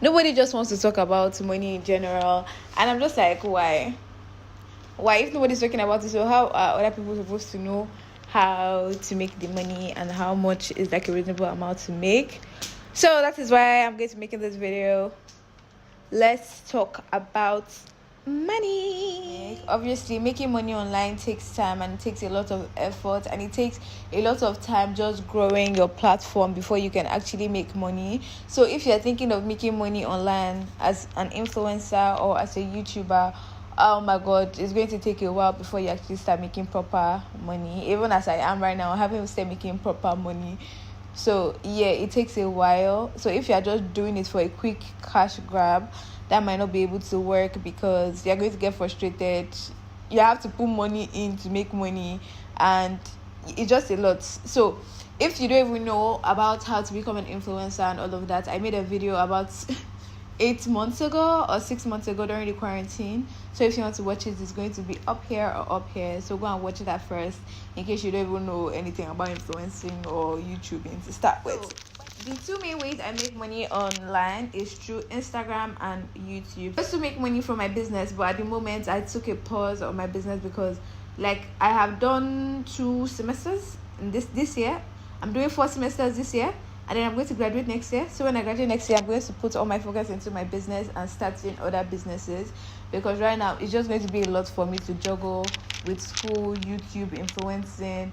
Nobody just wants to talk about money in general, and I'm just like, why if nobody's talking about it, so how are other people supposed to know how to make the money and how much is like a reasonable amount to make? So that is why I'm going to be making this video. Let's talk about money. Obviously, making money online takes time, and it takes a lot of effort, and it takes a lot of time just growing your platform before you can actually make money. So if you're thinking of making money online as an influencer or as a YouTuber, oh my god, it's going to take a while before you actually start making proper money. Even as I am right now, I haven't started making proper money. So yeah, it takes a while. So if you're just doing it for a quick cash grab, that might not be able to work because you're going to get frustrated. You have to put money in to make money, and it's just a lot. So if you don't even know about how to become an influencer and all of that, I made a video about 8 months ago or 6 months ago during the quarantine. So if you want to watch it, it's going to be up here or up here. So go and watch it at first in case you don't even know anything about influencing or YouTubing to start with. The two main ways I make money online is through Instagram and YouTube. I used to make money from my business, but at the moment I took a pause on my business because like I have done 2 semesters in this year. I'm doing 4 semesters this year, and then I'm going to graduate next year. So when I graduate next year, I'm going to put all my focus into my business and start doing other businesses, because right now it's just going to be a lot for me to juggle with school, YouTube, influencing,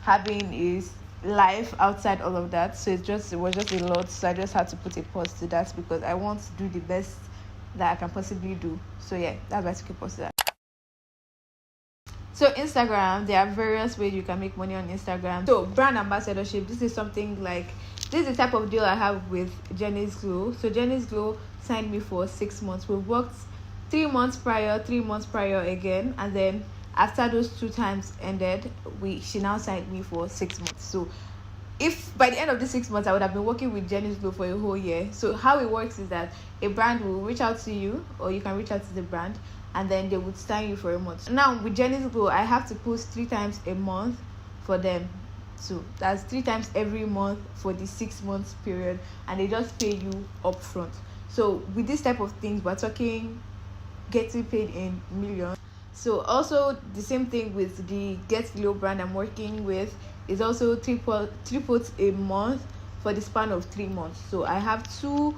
having a life outside all of that. So it was just a lot. So I just had to put a pause to that because I want to do the best that I can possibly do. So yeah, that's why I took a pause to that. So Instagram, there are various ways you can make money on Instagram. So brand ambassadorship, this is something like, this is the type of deal I have with Jenny's Glow. So Jenny's Glow signed me for 6 months. We've worked 3 months prior, 3 months prior again, and then after those 2 times ended, she now signed me for 6 months. So if by the end of the 6 months I would have been working with Jenny's Glow for a whole year. So how it works is that a brand will reach out to you, or you can reach out to the brand, and then they would sign you for a month. Now with Jenny's Glow, I have to post 3 times a month for them. So that's 3 times every month for the 6 months period, and they just pay you upfront. So with this type of things, we're talking getting paid in millions. So also the same thing with the Get Glow brand I'm working with, is also triples a month for the span of 3 months. So I have 2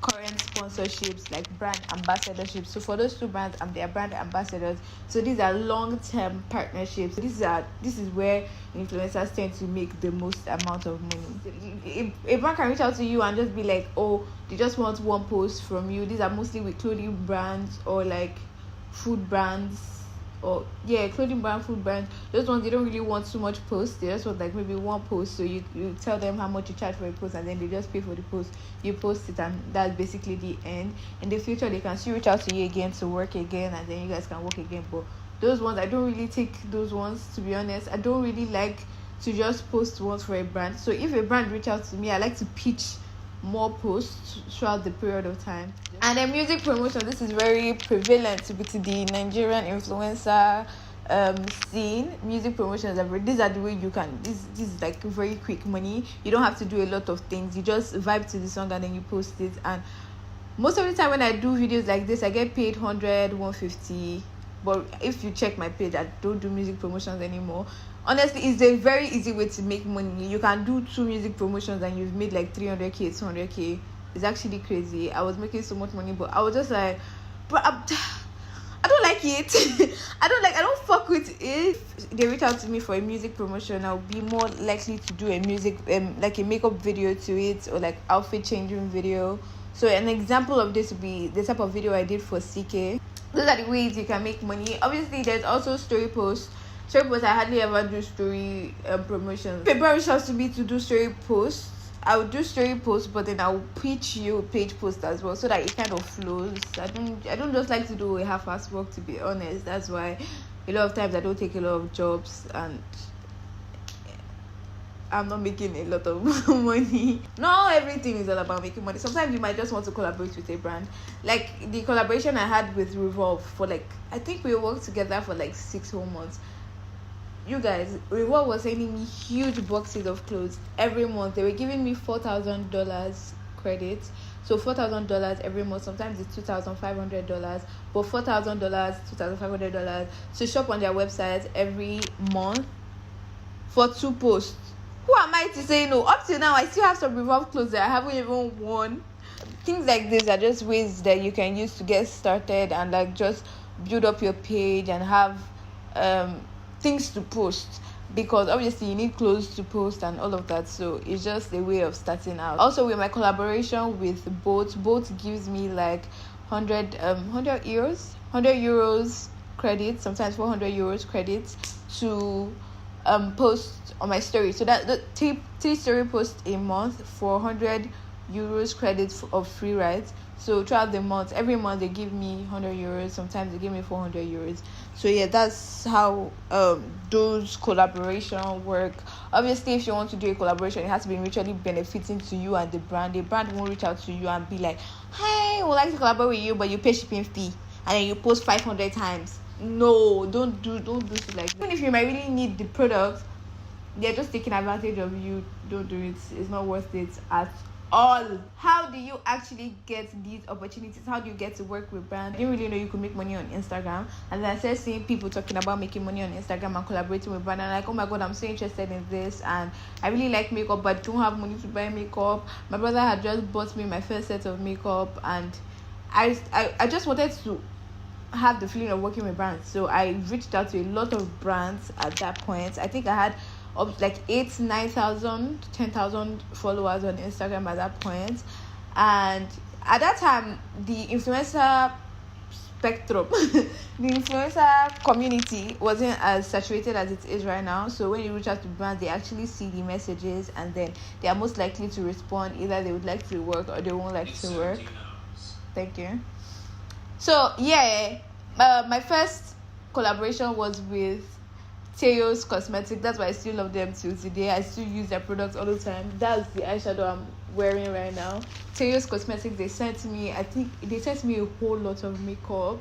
current sponsorships, like brand ambassadorships. So for those 2 brands, I'm their brand ambassadors. So these are long-term partnerships. This is where influencers tend to make the most amount of money. A brand can reach out to you and just be like, oh, they just want 1 post from you. These are mostly with clothing brands or like food brands, or clothing brand, food brand. Those ones, they don't really want too much posts. They just want like maybe 1 post. So you tell them how much you charge for a post, and then they just pay for the post. You post it, and that's basically the end. In the future, they can still reach out to you again to work again, and then you guys can work again. But those ones, I don't really take those ones, to be honest. I don't really like to just post once for a brand. So if a brand reach out to me, I like to pitch more posts throughout the period of time. And then music promotion, this is very prevalent to the Nigerian influencer scene. Music promotions these are the way you can, this is like very quick money. You don't have to do a lot of things. You just vibe to the song and then you post it. And most of the time when I do videos like this, I get paid 100, 150. But if you check my page, I don't do music promotions anymore. Honestly, it's a very easy way to make money. You can do 2 music promotions and you've made like 300k, 200k. It's actually crazy. I was making so much money, but I was just like, but I don't like it. I don't fuck with it. If they reach out to me for a music promotion, I'll be more likely to do a music like a makeup video to it, or like outfit changing video. So an example of this would be the type of video I did for CK. Those are the ways you can make money. Obviously, there's also story posts. Story posts, I hardly ever do story promotions. If a reaches out to me to do story posts, I would do story posts, but then I'll pitch you a page post as well, so that it kind of flows. I don't just like to do a half-ass work, to be honest. That's why a lot of times I don't take a lot of jobs, and I'm not making a lot of money. Not everything is all about making money. Sometimes you might just want to collaborate with a brand. Like the collaboration I had with Revolve, for like, I think we worked together for like 6 whole months. You guys, Revolve was sending me huge boxes of clothes every month. They were giving me $4,000 credit, So $4,000 every month. Sometimes it's $2,500, but $4,000, $2,500 to shop on their website every month for 2 posts. Who am I to say no? Up till now, I still have some Revolve clothes that I haven't even worn. Things like this are just ways that you can use to get started and like just build up your page and have things to post, because obviously you need clothes to post and all of that. So it's just a way of starting out. Also, with my collaboration with Bolt gives me like 100 euros credit, sometimes 400 euros credit to post on my story. So that the three story posts a month for 100 euros credit of free rides. So throughout the month, every month they give me 100 euros, sometimes they give me 400 euros. So yeah, that's how those collaboration work. Obviously, if you want to do a collaboration, it has to be mutually benefiting to you and the brand. The brand won't reach out to you and be like, hey, we'd like to collaborate with you, but you pay shipping fee and then you post 500 times. No, don't do shit like that. Even if you might really need the product, they're just taking advantage of you. Don't do it. It's not worth it at all. How do you actually get these opportunities? How do you get to work with brands? I didn't really know you could make money on Instagram, and then I started seeing people talking about making money on Instagram and collaborating with brands, and I'm like, oh my god, I'm so interested in this, and I really like makeup but don't have money to buy makeup. My brother had just bought me my first set of makeup, and I just wanted to have the feeling of working with brands. So I reached out to a lot of brands at that point. I think I had up like 8,000, 9,000, 10,000 followers on Instagram at that point. And at that time, the influencer spectrum, the influencer community wasn't as saturated as it is right now. So when you reach out to brands, they actually see the messages and then they are most likely to respond. Either they would like to work or they won't like to work. Thank you. So yeah, my first collaboration was with Teo's Cosmetics. That's why I still love them till today. I still use their products all the time. That's the eyeshadow I'm wearing right now. Teo's Cosmetics, they sent me a whole lot of makeup,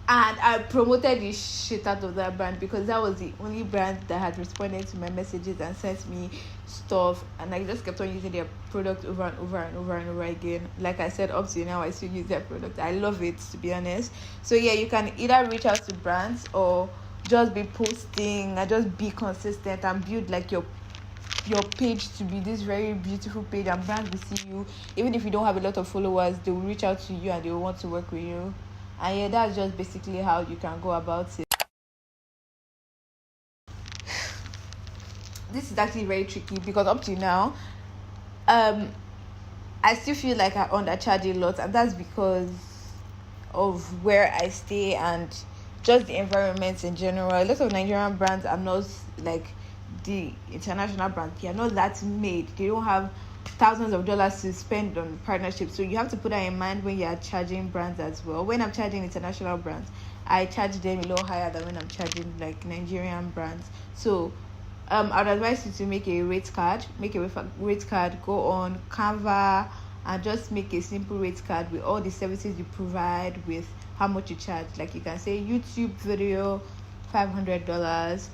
and I promoted the shit out of that brand because that was the only brand that had responded to my messages and sent me stuff, and I just kept on using their product over and over and over and over again. Like I said, up to now I still use their product. I love it, to be honest. So yeah, you can either reach out to brands or just be posting and just be consistent and build like your page to be this very beautiful page, and brands will see you. Even if you don't have a lot of followers, they will reach out to you and they will want to work with you. And yeah, that's just basically how you can go about it. This is actually very tricky because up to now I still feel like I undercharge a lot, and that's because of where I stay and just the environment in general. A lot of Nigerian brands are not like the international brands. They are not that made. They don't have thousands of dollars to spend on partnerships. So you have to put that in mind when you are charging brands as well. When I'm charging international brands, I charge them a little higher than when I'm charging like Nigerian brands. So I'd advise you to make a rate card. Go on Canva and just make a simple rate card with all the services you provide, with how much you charge. Like you can say YouTube video $500,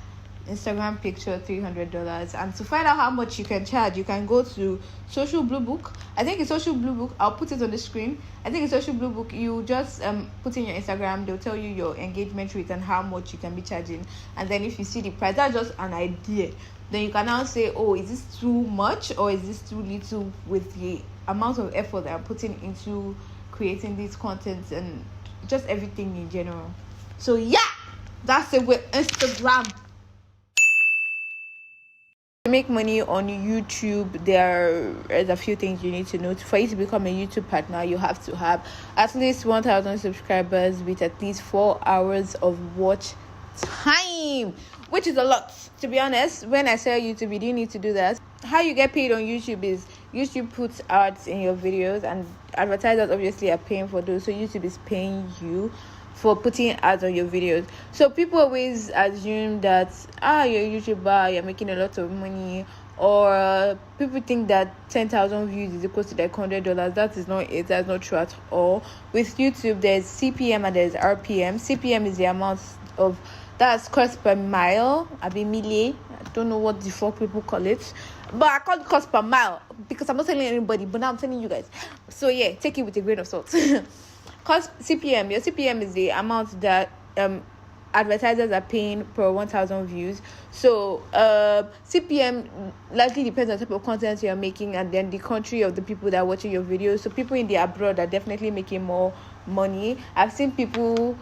Instagram picture $300. And to find out how much you can charge, you can go to Social Blue Book. I think it's Social Blue Book. I'll put it on the screen. I think it's Social Blue Book. You just put in your Instagram. They'll tell you your engagement rate and how much you can be charging. And then if you see the price, that's just an idea. Then you can now say, oh, is this too much or is this too little with the amount of effort that I'm putting into creating these contents and just everything in general. So yeah, that's it with Instagram. To make money on YouTube, there is a few things you need to know. For you to become a YouTube partner, you have to have at least 1,000 subscribers with at least 4 hours of watch time, which is a lot, to be honest. When I say YouTube, you do need to do that. How you get paid on YouTube is YouTube puts ads in your videos, and advertisers obviously are paying for those. So YouTube is paying you for putting ads on your videos. So people always assume that you're a YouTuber, you're making a lot of money, or people think that 10,000 views is equal to like $100. That is not it. That's not true at all. With YouTube, there's CPM and there's RPM. CPM is the amount of that's cost per mile, million. don't know what the fuck people call it, but I call it cost per mile because I'm not telling anybody, but now I'm telling you guys. So yeah, take it with a grain of salt. Cost CPM. Your CPM is the amount that advertisers are paying per 1,000 views. So CPM largely depends on the type of content you're making and then the country of the people that are watching your videos. So people in the abroad are definitely making more money. I've seen people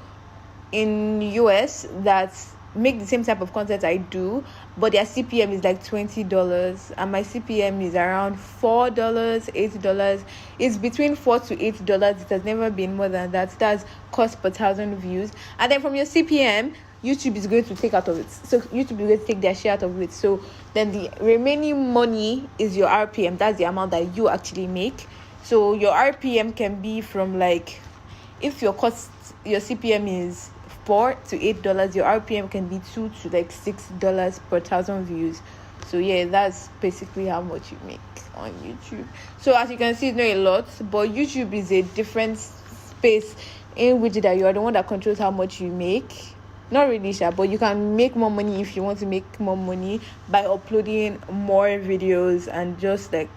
in US that make the same type of content I do, but their CPM is like $20 and my CPM is around $4, $8. It's between $4 to $8. It has never been more than that. That's cost per 1,000 views. And then from your CPM, YouTube is going to take out of it. So YouTube is going to take their share out of it. So then the remaining money is your RPM. That's the amount that you actually make. So your RPM can be from like, if your CPM is $4 to $8, your RPM can be $2 to like $6 per 1,000 views. So yeah, that's basically how much you make on YouTube. So as you can see, it's not a lot, but YouTube is a different space in which that you are the one that controls how much you make. Not really sure, but you can make more money if you want to make more money by uploading more videos and just like,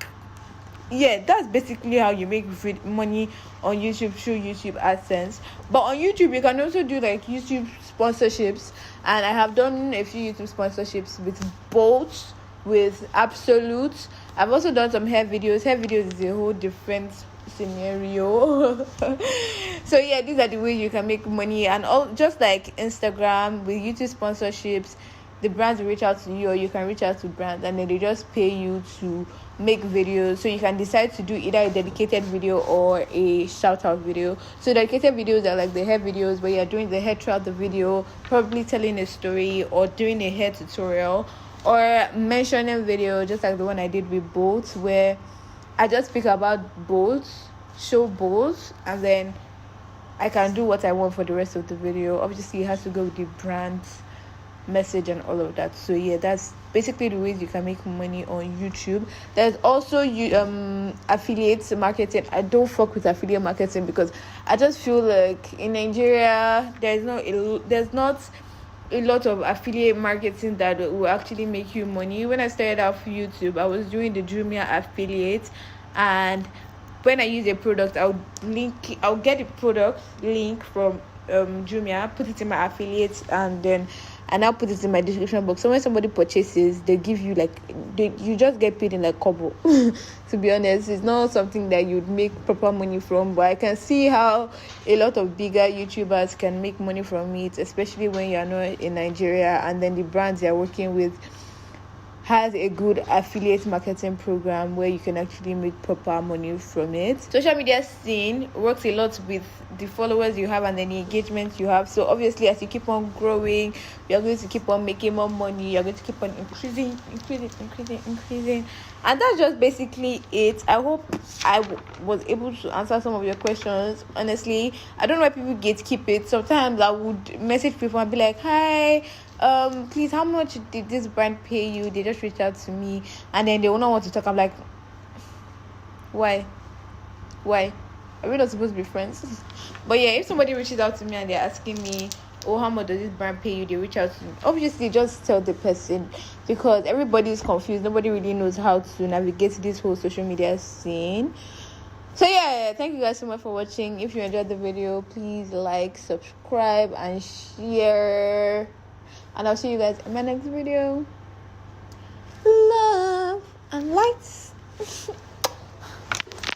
yeah, that's basically how you make money on YouTube through YouTube AdSense. But on YouTube, you can also do like YouTube sponsorships, and I have done a few YouTube sponsorships with Bolt, with Absolute. I've also done some hair videos. Hair videos is a whole different scenario. So yeah, these are the way you can make money, and all just like Instagram with YouTube sponsorships. The brands will reach out to you, or you can reach out to brands, and then they just pay you to make videos. So you can decide to do either a dedicated video or a shout out video. So dedicated videos are like the hair videos where you're doing the hair throughout the video, probably telling a story or doing a hair tutorial, or mentioning video just like the one I did with Bolt, where I just speak about Bolt, show Bolt, and then I can do what I want for the rest of the video. Obviously it has to go with the brand message and all of that. So yeah, that's basically the ways you can make money on YouTube. There's also affiliate marketing. I don't fuck with affiliate marketing because I just feel like in Nigeria there's not a lot of affiliate marketing that will actually make you money. When I started out for YouTube, I was doing the Jumia affiliate, and when I use a product, I'll get the product link from Jumia, put it in my affiliate, and I'll put it in my description box. So when somebody purchases, they give you you just get paid in like kobo. To be honest, it's not something that you'd make proper money from, but I can see how a lot of bigger YouTubers can make money from it, especially when you're not in Nigeria, and then the brands you're working with has a good affiliate marketing program where you can actually make proper money from it. Social media scene works a lot with the followers you have and then the engagement you have. So obviously, as you keep on growing, you're going to keep on making more money. You're going to keep on increasing. And that's just basically it. I hope I was able to answer some of your questions. Honestly, I don't know why people gatekeep it. Sometimes I would message people and be like, hi, please, how much did this brand pay you? They just reached out to me, and then they will not want to talk. I'm like, why are we not supposed to be friends? But yeah, if somebody reaches out to me and they're asking me, oh, how much does this brand pay you, they reach out to me, obviously just tell the person, because everybody is confused. Nobody really knows how to navigate this whole social media scene. So yeah, thank you guys so much for watching. If you enjoyed the video, please like, subscribe, and share. And I'll see you guys in my next video. Love and lights.